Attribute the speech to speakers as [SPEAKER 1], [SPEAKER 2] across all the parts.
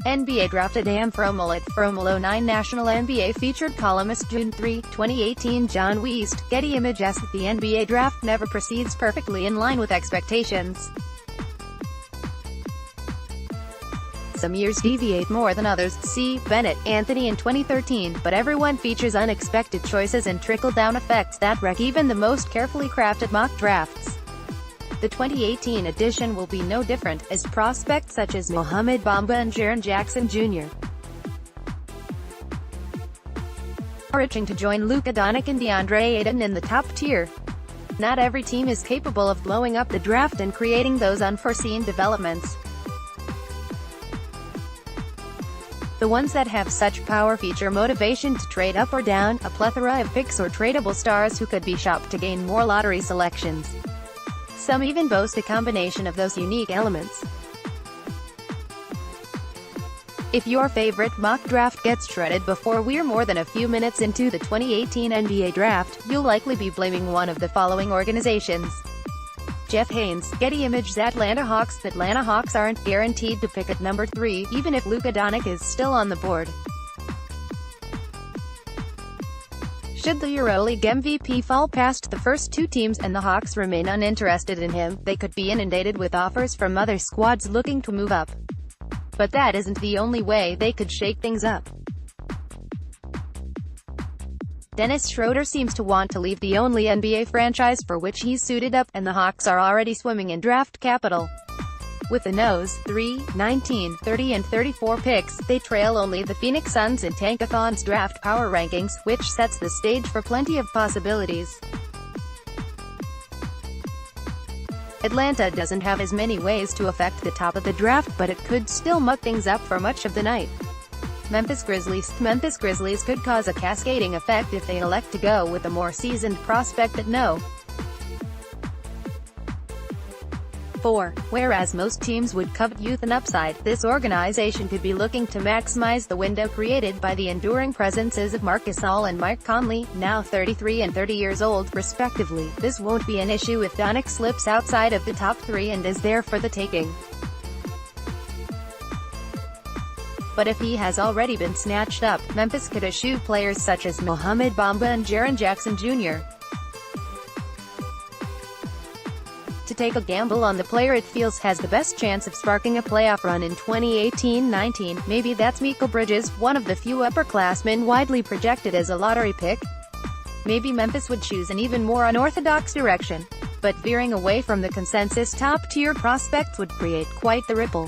[SPEAKER 1] NBA DraftAdam Fromal at Fromal09 National NBA Featured Columnist June 3, 2018 John Weast, Getty ImagesThe NBA Draft never proceeds perfectly in line with expectations. Some years deviate more than others, see Bennett, Anthony in 2013, but everyone features unexpected choices and trickle-down effects that wreck even the most carefully crafted mock drafts. The 2018 edition will be no different, as prospects such as Mohamed, Bamba and Jaren Jr. are itching to join Luka, Doncic and Deandre Ayton in the top tier. Not every team is capable of blowing up the draft and creating those unforeseen developments. The ones that have such power feature motivation to trade up or down, a plethora of picks or tradable stars who could be shopped to gain more lottery selections. Some even boast a combination of those unique elements. If your favorite mock draft gets shredded before we're more than a few minutes into the 2018 NBA Draft, you'll likely be blaming one of the following organizations. Jeff Haynes, Getty ImagesThe Atlanta Hawks. The Atlanta Hawks aren't guaranteed to pick at number 3, even if Luka Doncic is still on the board. Should the EuroLeague MVP fall past the first two teams and the Hawks remain uninterested in him, they could be inundated with offers from other squads looking to move up. But that isn't the only way they could shake things up. Dennis Schroeder seems to want to leave the only NBA franchise for which he's suited up, and the Hawks are already swimming in draft capital. With the nose, 3, 19, 30 and 34 picks, they trail only the Phoenix Suns in Tankathon's draft power rankings, which sets the stage for plenty of possibilities. Atlanta doesn't have as many ways to affect the top of the draft, but it could still muck things up for much of the night. Memphis Grizzlies could cause a cascading effect if they elect to go with a more seasoned prospect at no. 4. Whereas most teams would covet youth and upside, this organization could be looking to maximize the window created by the enduring presences of Marc Gasol and Mike Conley, now 33 and 30 years old, respectively. This won't be an issue if Doncic slips outside of the top 3 and is there for the taking. But if he has already been snatched up, Memphis could eschew players such as Mohamed, Bamba and Jaren Jr. to take a gamble on the player it feels has the best chance of sparking a playoff run in 2018-19. Maybe that's Mikal Bridges, one of the few upperclassmen widely projected as a lottery pick. Maybe Memphis would choose an even more unorthodox direction. But veering away from the consensus top-tier prospects would create quite the ripple.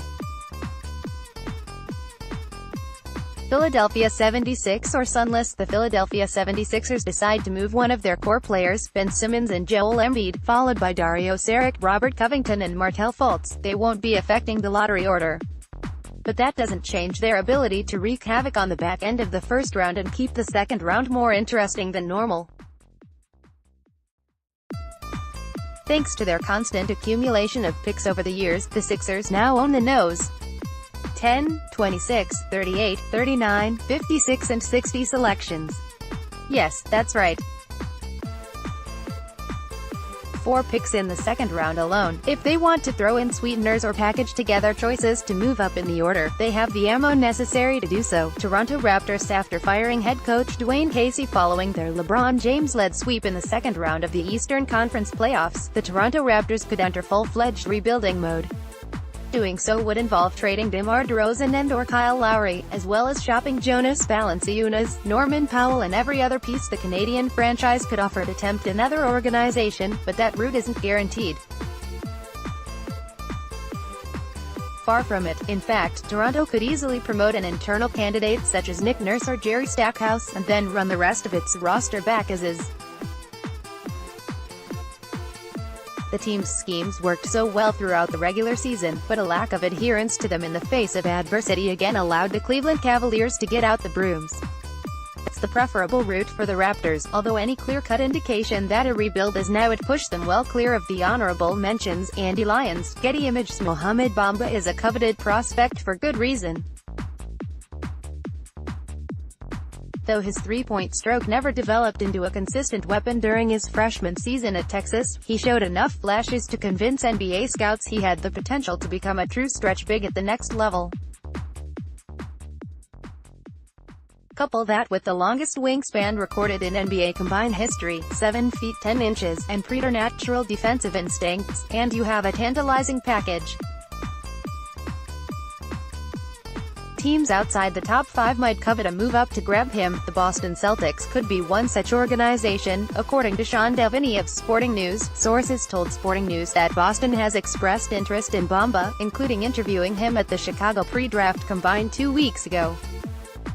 [SPEAKER 1] Philadelphia 76 or Sunless. The Philadelphia 76ers decide to move one of their core players, Ben Simmons and Joel Embiid, followed by Dario Saric, Robert Covington and Markelle Fultz. They won't be affecting the lottery order. But that doesn't change their ability to wreak havoc on the back end of the first round and keep the second round more interesting than normal. Thanks to their constant accumulation of picks over the years, the Sixers now own the nose. 10, 26, 38, 39, 56 and 60 selections. Yes, that's right. 4 picks in the second round alone. If they want to throw in sweeteners or package together choices to move up in the order, they have the ammo necessary to do so. Toronto Raptors. After firing head coach Dwayne Casey following their LeBron James-led sweep in the second round of the Eastern Conference playoffs, the Toronto Raptors could enter full-fledged rebuilding mode. Doing so would involve trading DeMar DeRozan and/or Kyle Lowry, as well as shopping Jonas Valanciunas, Norman Powell and every other piece the Canadian franchise could offer to tempt another organization, but that route isn't guaranteed. Far from it. In fact, Toronto could easily promote an internal candidate such as Nick Nurse or Jerry Stackhouse, and then run the rest of its roster back as is. The team's schemes worked so well throughout the regular season, but a lack of adherence to them in the face of adversity again allowed the Cleveland Cavaliers to get out the brooms. It's the preferable route for the Raptors, although any clear-cut indication that a rebuild is now would push them well clear of the honorable mentions. Andy Lyons, Getty ImagesThe Mohamed Bamba is a coveted prospect for good reason. Though his three-point stroke never developed into a consistent weapon during his freshman season at Texas, he showed enough flashes to convince NBA scouts he had the potential to become a true stretch big at the next level. Couple that with the longest wingspan recorded in NBA combined history, 7 feet 10 inches, and preternatural defensive instincts, and you have a tantalizing package. Teams outside the top 5 might covet a move up to grab him. The Boston Celtics could be one such organization, according to Sean Devaney of Sporting News. Sources told Sporting News that Boston has expressed interest in Bamba, including interviewing him at the Chicago pre-draft combine 2 weeks ago.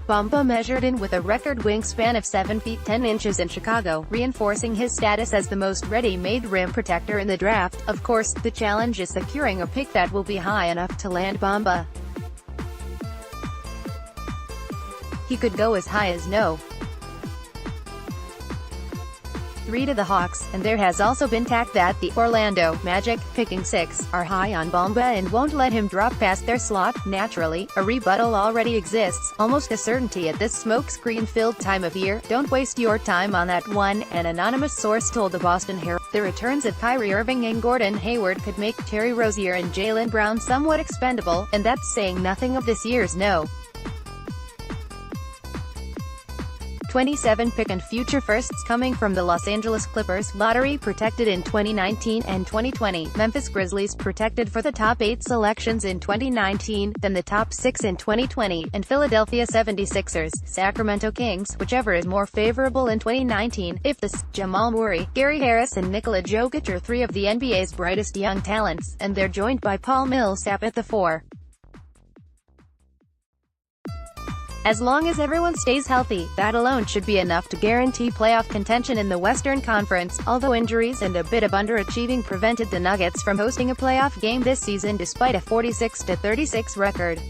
[SPEAKER 1] Bamba measured in with a record wingspan of 7 feet 10 inches in Chicago, reinforcing his status as the most ready-made rim protector in the draft. Of course, the challenge is securing a pick that will be high enough to land Bamba. He could go as high as no. 3 to the Hawks, and there has also been talk that the Orlando Magic, picking 6, are high on Bamba and won't let him drop past their slot. Naturally, a rebuttal already exists, almost a certainty at this smokescreen-filled time of year. Don't waste your time on that one, an anonymous source told the Boston Herald. The returns of Kyrie Irving and Gordon Hayward could make Terry Rozier and Jaylen Brown somewhat expendable, and that's saying nothing of this year's no. 27 pick and future firsts coming from the Los Angeles Clippers, lottery protected in 2019 and 2020, Memphis Grizzlies protected for the top 8 selections in 2019, then the top 6 in 2020, and Philadelphia 76ers, Sacramento Kings, whichever is more favorable in 2019. If the Jamal Murray, Gary Harris and Nikola Jokic are 3 of the NBA's brightest young talents, and they're joined by Paul Millsap at the 4. As long as everyone stays healthy, that alone should be enough to guarantee playoff contention in the Western Conference, although injuries and a bit of underachieving prevented the Nuggets from hosting a playoff game this season despite a 46-36 record.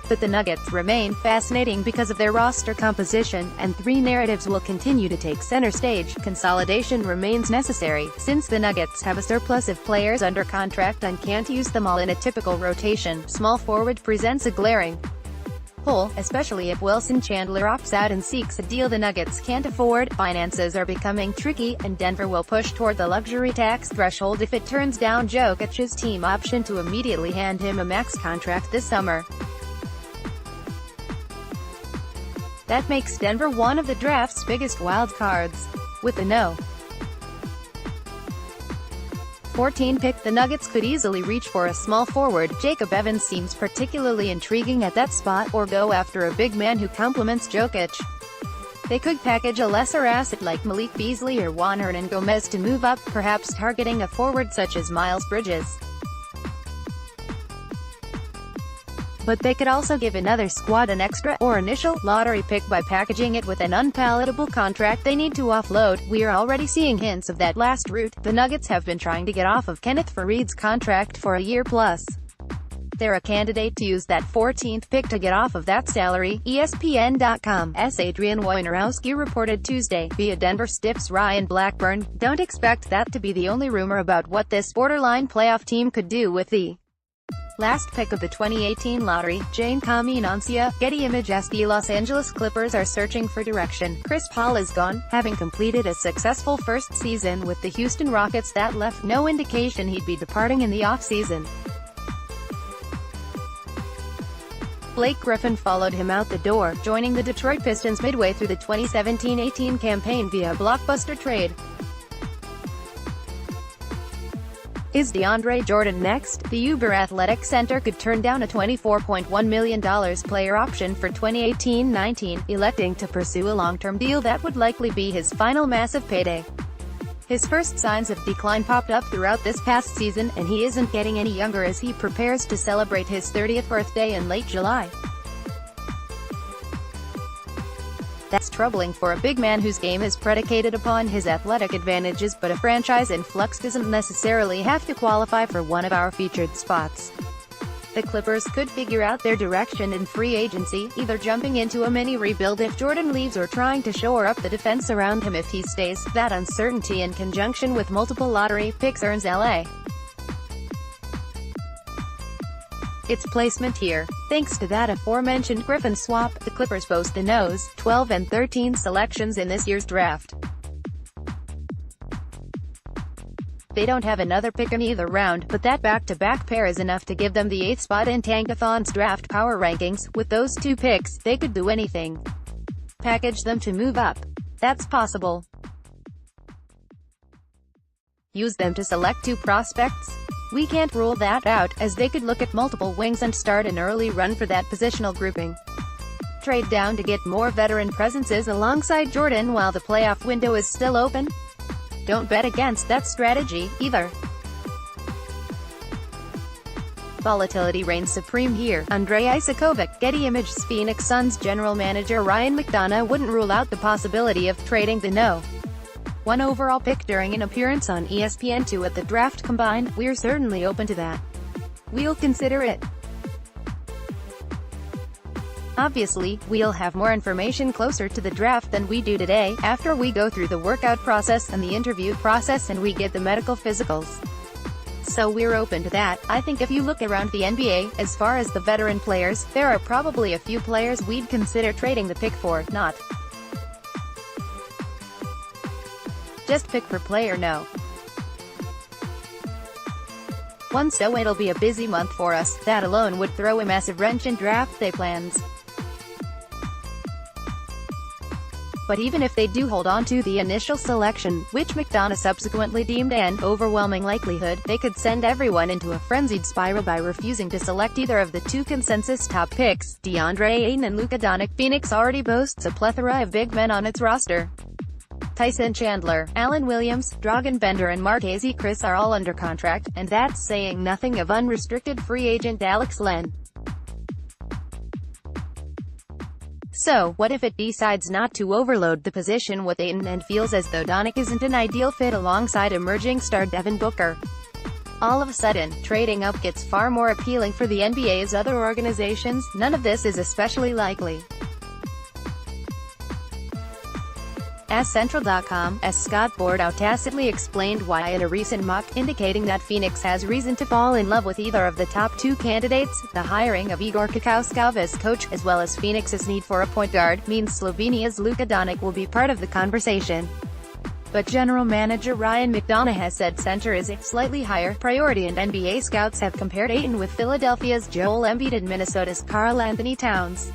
[SPEAKER 1] But the Nuggets remain fascinating because of their roster composition, and 3 narratives will continue to take center stage. Consolidation remains necessary, since the Nuggets have a surplus of players under contract and can't use them all in a typical rotation. Small forward presents a glaring hole, especially if Wilson Chandler opts out and seeks a deal the Nuggets can't afford. Finances are becoming tricky, and Denver will push toward the luxury tax threshold if it turns down Jokic's team option to immediately hand him a max contract this summer. That makes Denver one of the draft's biggest wild cards. With the no. 14 pick, the Nuggets could easily reach for a small forward. Jacob Evans seems particularly intriguing at that spot, or go after a big man who complements Jokic. They could package a lesser asset like Malik Beasley or Juan Hernangomez to move up, perhaps targeting a forward such as Miles Bridges. But they could also give another squad an extra, or initial, lottery pick by packaging it with an unpalatable contract they need to offload. We're already seeing hints of that last route. The Nuggets have been trying to get off of Kenneth Faried's contract for a year plus. They're a candidate to use that 14th pick to get off of that salary. ESPN.com's Adrian Wojnarowski reported Tuesday, via Denver Stiff's Ryan Blackburn. Don't expect that to be the only rumor about what this borderline playoff team could do with the last pick of the 2018 lottery. Jane Caminancia, Getty ImagesThe Los Angeles Clippers are searching for direction. Chris Paul is gone, having completed a successful first season with the Houston Rockets that left no indication he'd be departing in the offseason. Blake Griffin followed him out the door, joining the Detroit Pistons midway through the 2017-18 campaign via a blockbuster trade. Is DeAndre Jordan next? The uber-athletic center could turn down a $24.1 million player option for 2018-19, electing to pursue a long-term deal that would likely be his final massive payday. His first signs of decline popped up throughout this past season, and he isn't getting any younger as he prepares to celebrate his 30th birthday in late July. That's troubling for a big man whose game is predicated upon his athletic advantages, but a franchise in flux doesn't necessarily have to qualify for one of our featured spots. The Clippers could figure out their direction in free agency, either jumping into a mini rebuild if Jordan leaves or trying to shore up the defense around him if he stays. That uncertainty in conjunction with multiple lottery picks earns LA its placement here. Thanks to that aforementioned Griffin swap, the Clippers boast the nose, 12 and 13 selections in this year's draft. They don't have another pick in either round, but that back-to-back pair is enough to give them the 8th spot in Tankathon's draft power rankings. With those 2 picks, they could do anything. package them to move up. That's possible. Use them to select 2 prospects? We can't rule that out, as they could look at multiple wings and start an early run for that positional grouping. Trade down to get more veteran presences alongside Jordan while the playoff window is still open? Don't bet against that strategy, either. Volatility reigns supreme here. Andrei Isakovic, Getty Images. Phoenix Suns general manager Ryan McDonough wouldn't rule out the possibility of trading the No. 1 overall pick during an appearance on ESPN2 at the draft combined. We're certainly open to that. We'll consider it. Obviously, we'll have more information closer to the draft than we do today, after we go through the workout process and the interview process and we get the medical physicals. So we're open to that. I think if you look around the NBA, as far as the veteran players, there are probably a few players we'd consider trading the pick for, not just pick per player. No. So it'll be a busy month for us. That alone would throw a massive wrench in draft day plans. But even if they do hold on to the initial selection, which McDonough subsequently deemed an overwhelming likelihood, they could send everyone into a frenzied spiral by refusing to select either of the 2 consensus top picks, Deandre Ayton and Luka Doncic. Phoenix already boasts a plethora of big men on its roster. Tyson Chandler, Allen Williams, Dragan Bender and Marquese Chriss are all under contract, and that's saying nothing of unrestricted free agent Alex Len. So, what if it decides not to overload the position with Ayton and feels as though Doncic isn't an ideal fit alongside emerging star Devin Booker? All of a sudden, trading up gets far more appealing for the NBA's other organizations. None of this is especially likely. As Central.com's Scott Bordow tacitly explained why in a recent mock, indicating that Phoenix has reason to fall in love with either of the top 2 candidates. The hiring of Igor Kokoskov as coach, as well as Phoenix's need for a point guard, means Slovenia's Luka Doncic will be part of the conversation. But general manager Ryan McDonough has said center is a slightly higher priority, and NBA scouts have compared Ayton with Philadelphia's Joel Embiid and Minnesota's Karl Anthony Towns.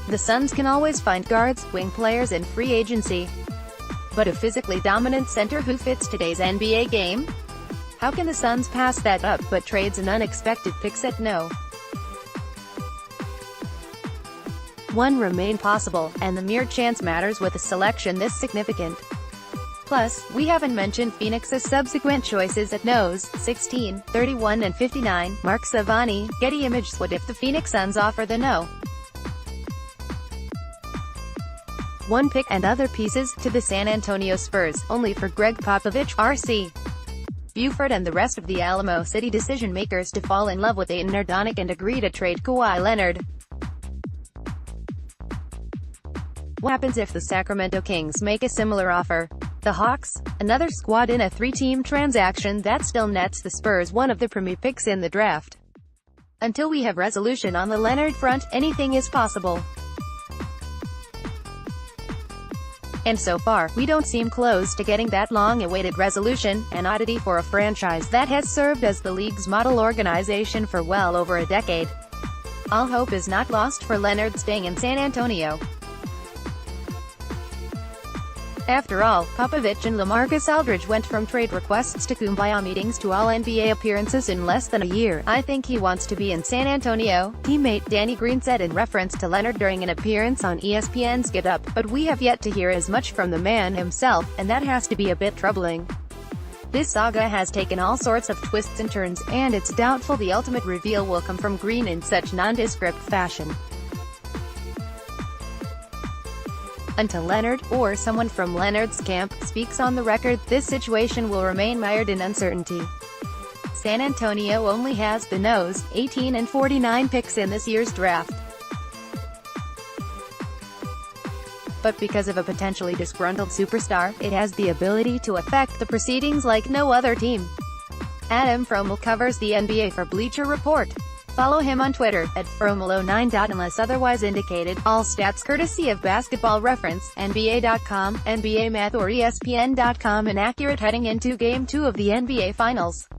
[SPEAKER 1] The Suns can always find guards, wing players in free agency. But a physically dominant center who fits today's NBA game? How can the Suns pass that up, but trades an unexpected pick at No. 1 remain possible, and the mere chance matters with a selection this significant. Plus, we haven't mentioned Phoenix's subsequent choices at Nos. 16, 31 and 59. Mark Savani, Getty Images. What if the Phoenix Suns offer the No. 1 pick and other pieces to the San Antonio Spurs, only for Greg Popovich, R.C. Buford and the rest of the Alamo City decision-makers to fall in love with Ayton or Doncic and agree to trade Kawhi Leonard? What happens if the Sacramento Kings make a similar offer? The Hawks? Another squad in a 3-team transaction that still nets the Spurs one of the premier picks in the draft. Until we have resolution on the Leonard front, anything is possible. And so far, we don't seem close to getting that long-awaited resolution, an oddity for a franchise that has served as the league's model organization for well over a decade. All hope is not lost for Leonard staying in San Antonio. After all, Popovich and LaMarcus Aldridge went from trade requests to kumbaya meetings to all-NBA appearances in less than a year. I think he wants to be in San Antonio, teammate Danny Green said in reference to Leonard during an appearance on ESPN's Get Up, but we have yet to hear as much from the man himself, and that has to be a bit troubling. This saga has taken all sorts of twists and turns, and it's doubtful the ultimate reveal will come from Green in such nondescript fashion. Until Leonard, or someone from Leonard's camp, speaks on the record, this situation will remain mired in uncertainty. San Antonio only has the Nos. 18 and 49 picks in this year's draft. But because of a potentially disgruntled superstar, it has the ability to affect the proceedings like no other team. Adam Fromal covers the NBA for Bleacher Report. Follow him on Twitter, @Fromal09. Unless otherwise indicated, all stats courtesy of Basketball Reference, NBA.com, NBA Math or ESPN.com. Inaccurate heading into Game 2 of the NBA Finals.